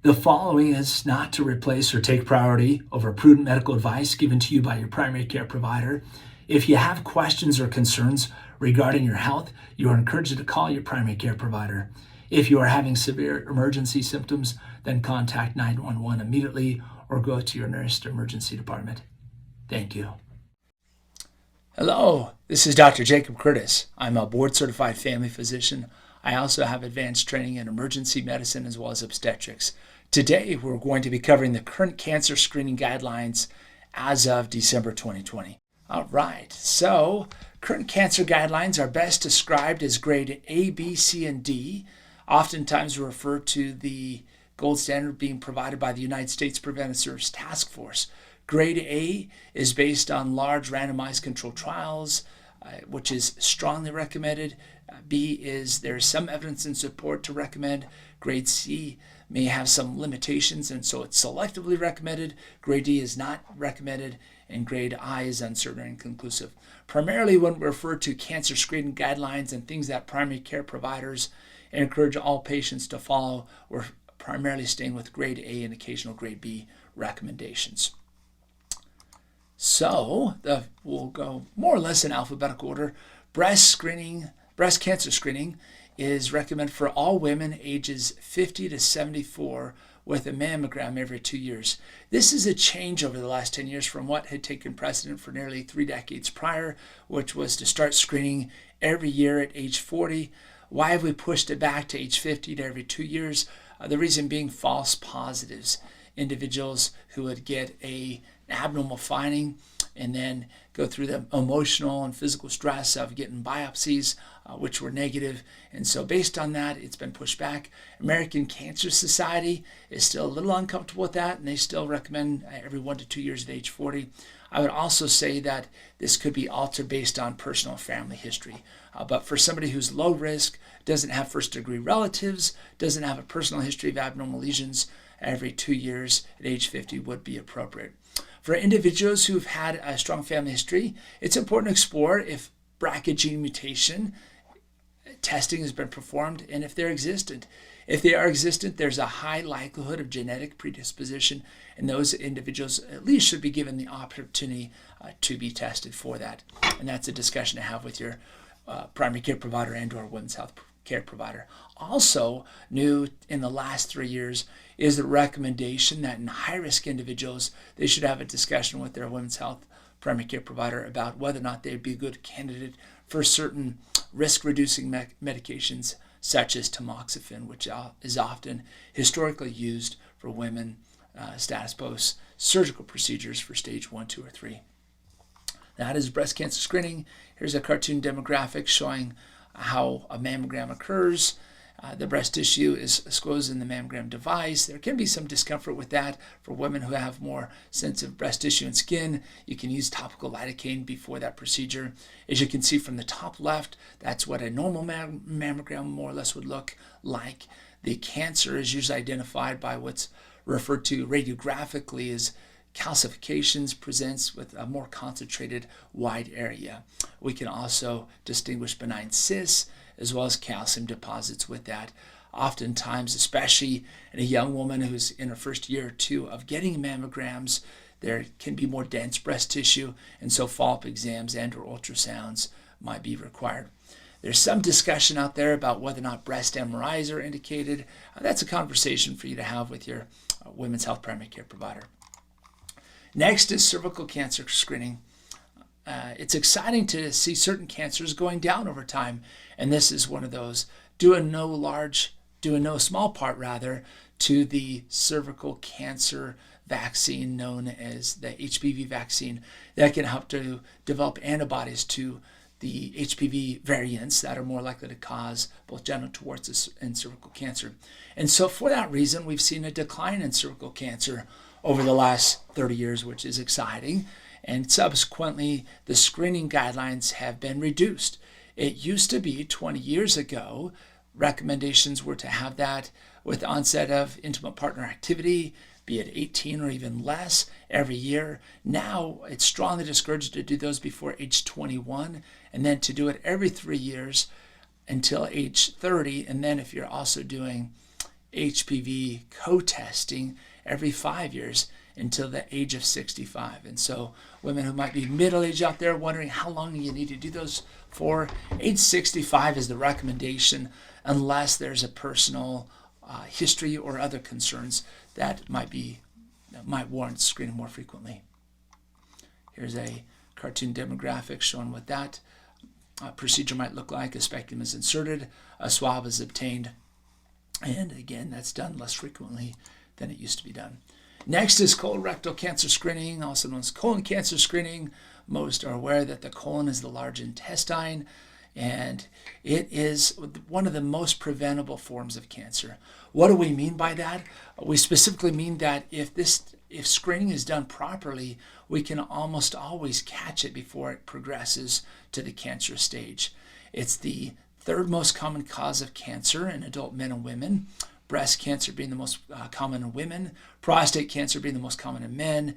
The following is not to replace or take priority over prudent medical advice given to you by your primary care provider. If you have questions or concerns regarding your health, you are encouraged to call your primary care provider. If you are having severe emergency symptoms, then contact 911 immediately or go to your nearest emergency department. Thank you. Hello, this is Dr. Jacob Curtis. I'm a board-certified family physician. I also have advanced training in emergency medicine as well as obstetrics. Today, we're going to be covering the current cancer screening guidelines as of December 2020. All right, so current cancer guidelines are best described as grade A, B, C, and D. Oftentimes referred to the gold standard being provided by the United States Preventive Services Task Force. Grade A is based on large randomized controlled trials, which is strongly recommended. B is there's some evidence and support to recommend. Grade C may have some limitations, and so it's selectively recommended. Grade D is not recommended, and grade I is uncertain and inconclusive. Primarily when we refer to cancer screening guidelines and things that primary care providers encourage all patients to follow, we're primarily staying with grade A and occasional grade B recommendations. So we'll go more or less in alphabetical order. Breast cancer screening is recommended for all women ages 50 to 74 with a mammogram every 2 years. This is a change over the last 10 years from what had taken precedent for nearly 3 decades prior, which was to start screening every year at age 40. Why have we pushed it back to age 50 to every 2 years? The reason being false positives. Individuals who would get an abnormal finding and then go through the emotional and physical stress of getting biopsies, which were negative. And so based on that, it's been pushed back. American Cancer Society is still a little uncomfortable with that, and they still recommend every 1 to 2 years at age 40. I would also say that this could be altered based on personal family history. But for somebody who's low risk, doesn't have first-degree relatives, doesn't have a personal history of abnormal lesions, every 2 years at age 50 would be appropriate. For individuals who've had a strong family history, it's important to explore if BRCA gene mutation testing has been performed and if they're existent. If they are existent, there's a high likelihood of genetic predisposition, and those individuals at least should be given the opportunity to be tested for that. And that's a discussion to have with your primary care provider and or women's health care provider. Also new in the last 3 years is the recommendation that in high-risk individuals, they should have a discussion with their women's health primary care provider about whether or not they'd be a good candidate for certain risk-reducing medications such as tamoxifen, which is often historically used for women status post surgical procedures for stage 1, 2, or 3. That is breast cancer screening. Here's a cartoon demographic showing how a mammogram occurs. The breast tissue is exposed in the mammogram device. There can be some discomfort with that for women who have more sensitive breast tissue and skin. You can use topical lidocaine before that procedure. As you can see from the top left, that's what a normal mammogram more or less would look like. The cancer is usually identified by what's referred to radiographically as calcifications, presents with a more concentrated wide area. We can also distinguish benign cysts as well as calcium deposits with that. Oftentimes, especially in a young woman who's in her first year or two of getting mammograms, there can be more dense breast tissue, and so follow-up exams and or ultrasounds might be required. There's some discussion out there about whether or not breast MRIs are indicated. That's a conversation for you to have with your women's health primary care provider. Next is cervical cancer screening. It's exciting to see certain cancers going down over time, and this is one of those. Due in no small part rather to the cervical cancer vaccine known as the HPV vaccine that can help to develop antibodies to the HPV variants that are more likely to cause both genital warts and cervical cancer. And so for that reason, we've seen a decline in cervical cancer over the last 30 years, which is exciting. And subsequently, the screening guidelines have been reduced. It used to be 20 years ago, recommendations were to have that with the onset of intimate partner activity, be it 18 or even less every year. Now, it's strongly discouraged to do those before age 21, and then to do it every 3 years until age 30. And then if you're also doing HPV co-testing every 5 years until the age of 65. And so women who might be middle-aged out there wondering how long you need to do those for, age 65 is the recommendation unless there's a personal history or other concerns that might warrant screening more frequently. Here's a cartoon demographic showing what that procedure might look like. A speculum is inserted, a swab is obtained, and again, that's done less frequently than it used to be done. Next is colorectal cancer screening, also known as colon cancer screening. Most are aware that the colon is the large intestine, and it is one of the most preventable forms of cancer. What do we mean by that? We specifically mean that if screening is done properly, we can almost always catch it before it progresses to the cancer stage. It's the third most common cause of cancer in adult men and women. Breast cancer being the most common in women, prostate cancer being the most common in men,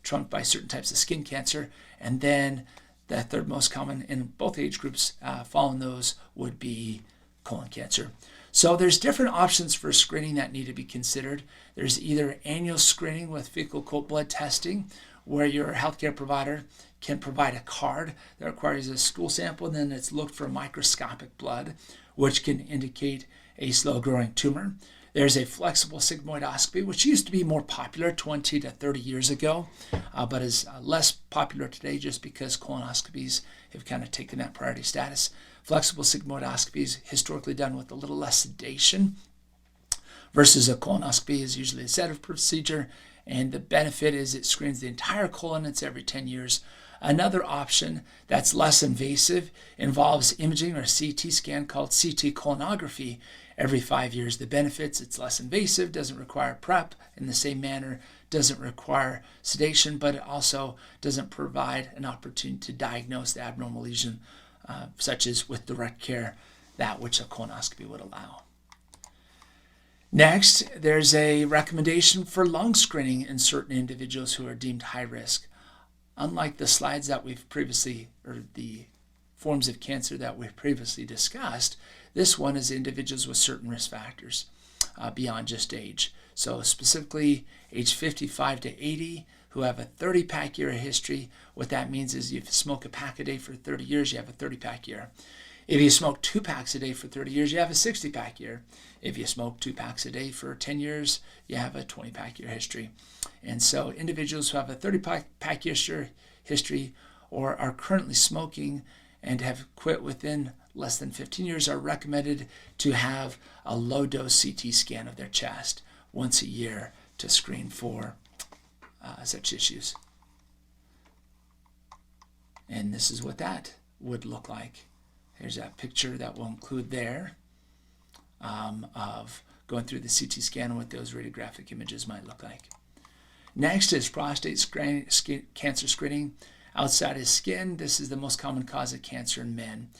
trumped by certain types of skin cancer, and then the third most common in both age groups following those would be colon cancer. So there's different options for screening that need to be considered. There's either annual screening with fecal occult blood testing, where your healthcare provider can provide a card that requires a stool sample, and then it's looked for microscopic blood, which can indicate a slow-growing tumor. There's a flexible sigmoidoscopy, which used to be more popular 20 to 30 years ago, but is less popular today just because colonoscopies have kind of taken that priority status. Flexible sigmoidoscopy is historically done with a little less sedation, versus a colonoscopy is usually a sedative procedure, and the benefit is it screens the entire colon. It's every 10 years. Another option that's less invasive involves imaging or CT scan called CT colonography every 5 years. The benefits, it's less invasive, doesn't require prep in the same manner, doesn't require sedation, but it also doesn't provide an opportunity to diagnose the abnormal lesion, such as with direct care, that which a colonoscopy would allow. Next, there's a recommendation for lung screening in certain individuals who are deemed high risk. Unlike the slides that we've previously, or the forms of cancer that we've previously discussed, this one is individuals with certain risk factors beyond just age. So specifically age 55 to 80 who have a 30-pack year history. What that means is if you smoke a pack a day for 30 years, you have a 30-pack year. If you smoke 2 packs a day for 30 years, you have a 60-pack year. If you smoke 2 packs a day for 10 years, you have a 20-pack year history. And so individuals who have a 30-pack year history or are currently smoking and have quit within less than 15 years are recommended to have a low-dose CT scan of their chest once a year to screen for such issues. And this is what that would look like. Here's that picture that we'll include there of going through the CT scan and what those radiographic images might look like. Next is prostate cancer screening. Outside of skin, this is the most common cause of cancer in men.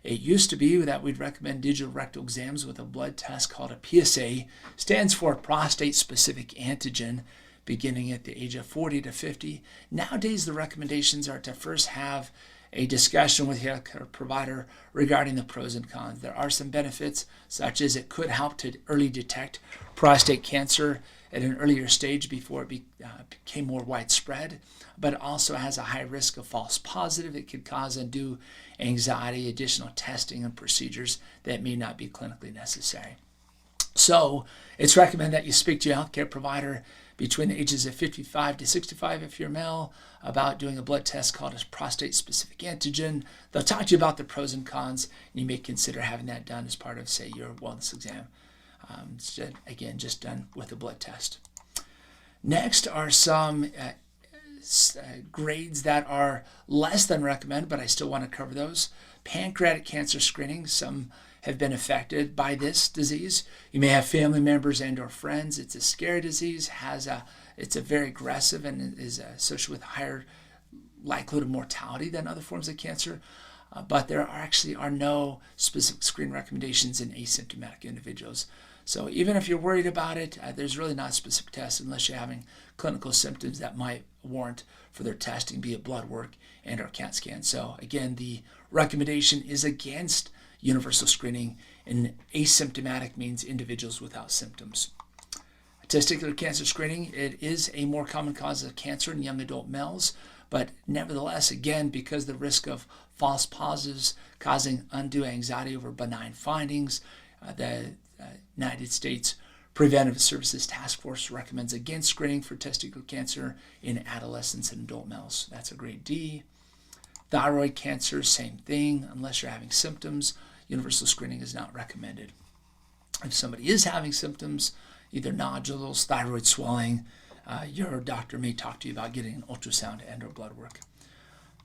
It used to be that we'd recommend digital rectal exams with a blood test called a PSA, stands for prostate-specific antigen, beginning at the age of 40 to 50. Nowadays, the recommendations are to first have a discussion with your provider regarding the pros and cons. There are some benefits, such as it could help to early detect prostate cancer at an earlier stage before it became more widespread, but it also has a high risk of false positive. It could cause undue anxiety, additional testing and procedures that may not be clinically necessary. So it's recommended that you speak to your healthcare provider between the ages of 55 to 65 if you're male about doing a blood test called a prostate-specific antigen. They'll talk to you about the pros and cons, and you may consider having that done as part of, say, your wellness exam. Again, just done with a blood test. Next are some grades that are less than recommended, but I still want to cover those. Pancreatic cancer screening. Some have been affected by this disease. You may have family members and or friends. It's a scary disease, it's a very aggressive and is associated with higher likelihood of mortality than other forms of cancer. But there are no specific screen recommendations in asymptomatic individuals. So even if you're worried about it, there's really not a specific test unless you're having clinical symptoms that might warrant further testing, be it blood work and or CAT scan. So again, the recommendation is against universal screening and asymptomatic means individuals without symptoms. Testicular cancer screening, it is a more common cause of cancer in young adult males, but nevertheless, again, because the risk of false positives causing undue anxiety over benign findings, the United States Preventive Services Task Force recommends against screening for testicular cancer in adolescents and adult males. That's a grade D. Thyroid cancer, same thing. Unless you're having symptoms, universal screening is not recommended. If somebody is having symptoms, either nodules, thyroid swelling, your doctor may talk to you about getting an ultrasound and or blood work.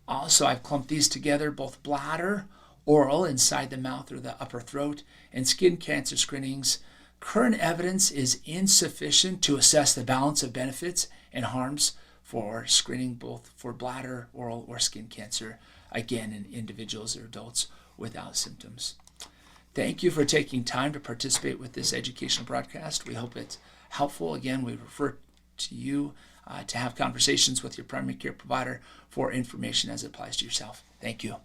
Also, I've clumped these together, both bladder, oral, inside the mouth or the upper throat, and skin cancer screenings. Current evidence is insufficient to assess the balance of benefits and harms for screening both for bladder, oral, or skin cancer, again, in individuals or adults without symptoms. Thank you for taking time to participate with this educational broadcast. We hope it's helpful. Again, we refer to you to have conversations with your primary care provider for information as it applies to yourself. Thank you.